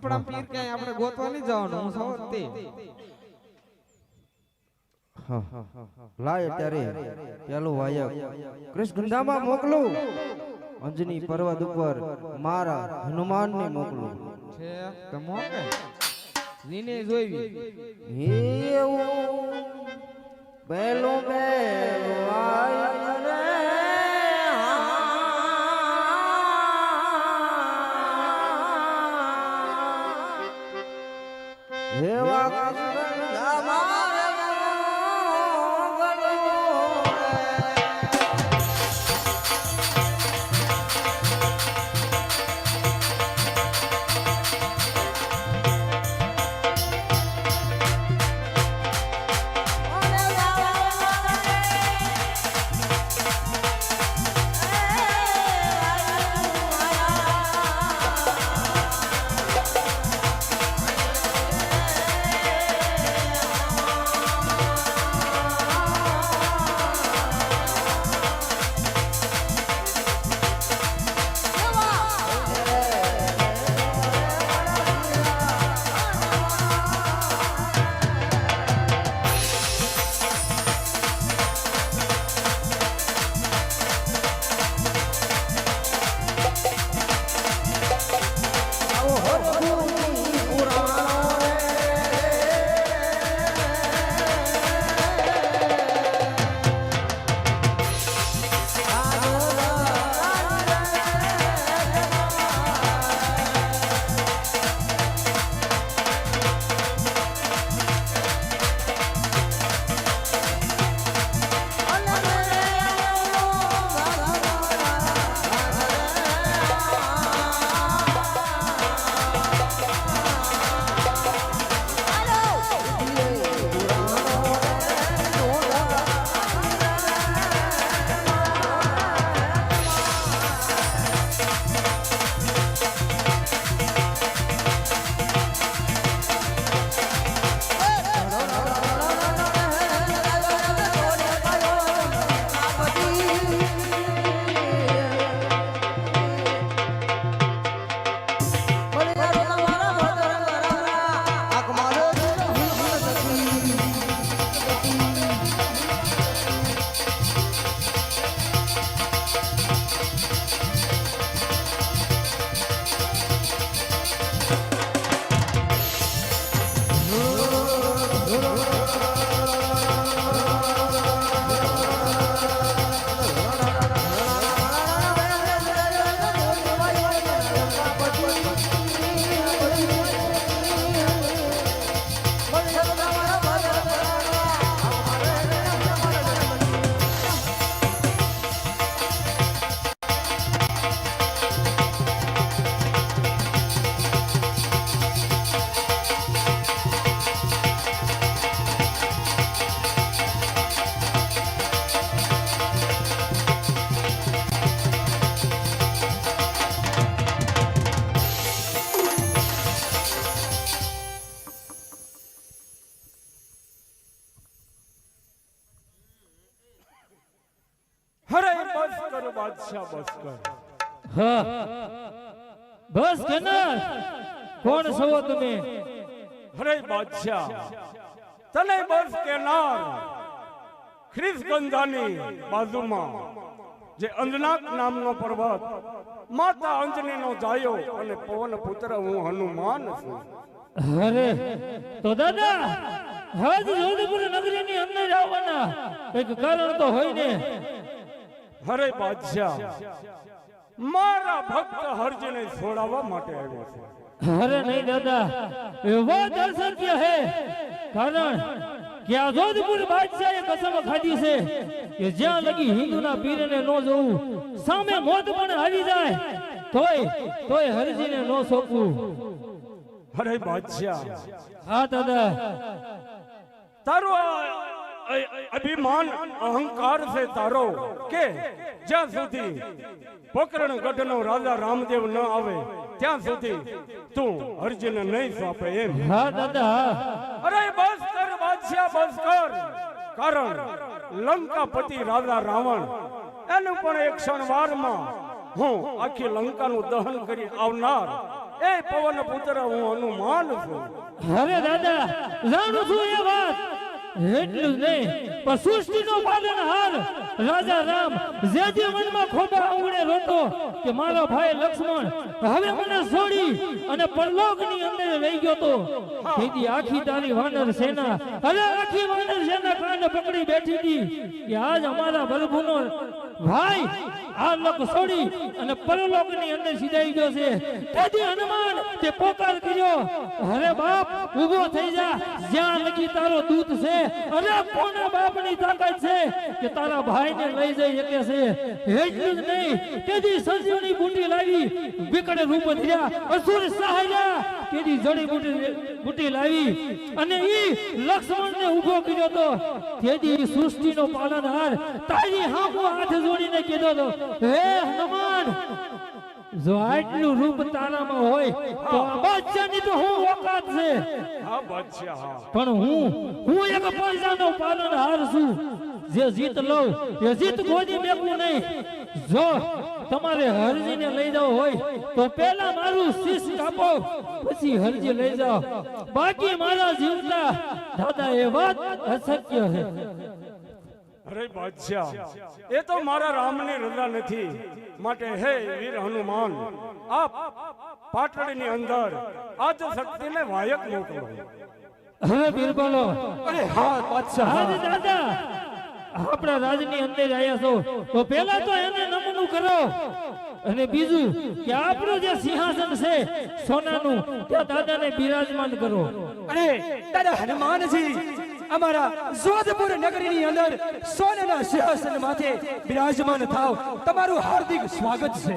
આપણા પીર ક્યાંય આપણે ગોતવા નહીં જવાનું હું સૌ તે લાય ત્યારે પેલું વાયક કૃષ્ણધામમાં મોકલું અંજની પર્વત ઉપર મારા હનુમાનને મોકલું છે તો મોકે નીને જોઈવી એવું પેલું આય રે હેવા કૃષ્ણધામા બસ કર હા બસ કેનાર કોણ છો તમે? હરે બાદશાહ તને બસ કેનાર ખ્રીસગંધાની બાજુમાં જે અંજનાક નામનો પર્વત માતા અંજનીનો જાયો અને પવન પુત્ર હું હનુમાન છું. અરે તો દાદા હાજ જોધપુર નગરીની અંદર આવવાના એક કારણ તો હોય ને. હરે બાદશાહ મારા ભક્ત હરજીને છોડાવવા માટે આવ્યો છે. અરે નહીં દાદા એ વાત અસત્ય હે. કારણ કે આ જોધપુર બાદશાહે કસમ ખાધી છે કે જ્યાં લગી હિન્દુના પીરને નો જોવું સામે મોત પણ આવી જાય તોય હરજીને નો સોંપવું. હરે બાદશાહ હા દાદા તારો અભિમાન અહંકાર છે તારો કે જ્યાં સુધી પોકરણ ગઢનો રાજા રામદેવ ન આવે ત્યાં સુધી તું હરજીને નહીં સોંપે એમ. હા દાદા અરે બસ કર બાદશાહ બસ કર. કારણ લંકાપતિ રાજા રાવણ એનું પણ એક ક્ષણવારમાં હું આખી લંકાનું દહન કરી આવનાર એ પવન પુત્ર હું હનુમાન છું. અરે દાદા જાણું છું એ વાત એટલું જ નહીં પણ સૃષ્ટિનો પાલનહાર રાજા રામ જે મનમાં ખોબા આંગણે રોતો કે મારો ભાઈ લક્ષ્મણ હવે મને છોડી અને પરલોકની અંદર લઈ ગયો તો તેથી આખી તારી વાનર સેના અરે આખી વાનર સેના કાંડ પકડી બેઠી હતી કે આજ અમારા પ્રભુનો ભાઈ આ લોક છોડી અને પરલોકની અંદર સીધાઈ ગયો છે. તેથી હનુમાન તે પોકાર કર્યો અરે બાપ ઊભો થઈ જા જ્યાં લગી તારો દૂત છે અરે કોના બાપની તાકાત છે કે તારા ભાઈને લઈ જઈ શકે છે. એટલું જ નહીં તેથી સંજીવની બુટી લાવી વિકટ રૂપ ધર્યા અસુર સહાયા તેથી જડી બુટી લાવી અને ઈ લક્ષ્મણને ઊભો કર્યો તો તેથી સૃષ્ટિનો પાલનહાર તારી હાથો હાથ જોડીને કીધો તો હે હનુમાન જો આટલું રૂપ તારામાં હોય તો આ બાદશાહની તો હું ઓકાત છે. હા બાદશાહ હા. પણ હું એક પ્રજાનો પાલનહાર છું. જે જીત લઉં એ જીત ગોદી મેકવું નહીં. જો તમારે હરજીને લઈ જાવ હોય તો પહેલા મારું શીશ કાપો પછી હરજી લઈ જાઓ. બાકી મારા જીવતા દાદા એ વાત અશક્ય છે. અરે બાદશાહ એ તો મારા રામની રજા નથી માટે હે વીર હનુમાન આપ પાટણની અંદર આજ શક્તિને વાયક મોકલો. હવે બિરબલો અરે હા બાદશાહ હા દાદા આપણા રાજની અંદર આવ્યા છો તો પહેલા તો એને નમનું કરો અને બીજું કે આપણું જે સિંહાસન છે સોનાનું ત્યાં દાદાને બિરાજમાન કરો. અરે દાદા હનુમાનજી અમારા જોધપુર નગરીની અંદર સોનાના સિંહાસન માથે બિરાજમાન થાવ તમારું હાર્દિક સ્વાગત છે.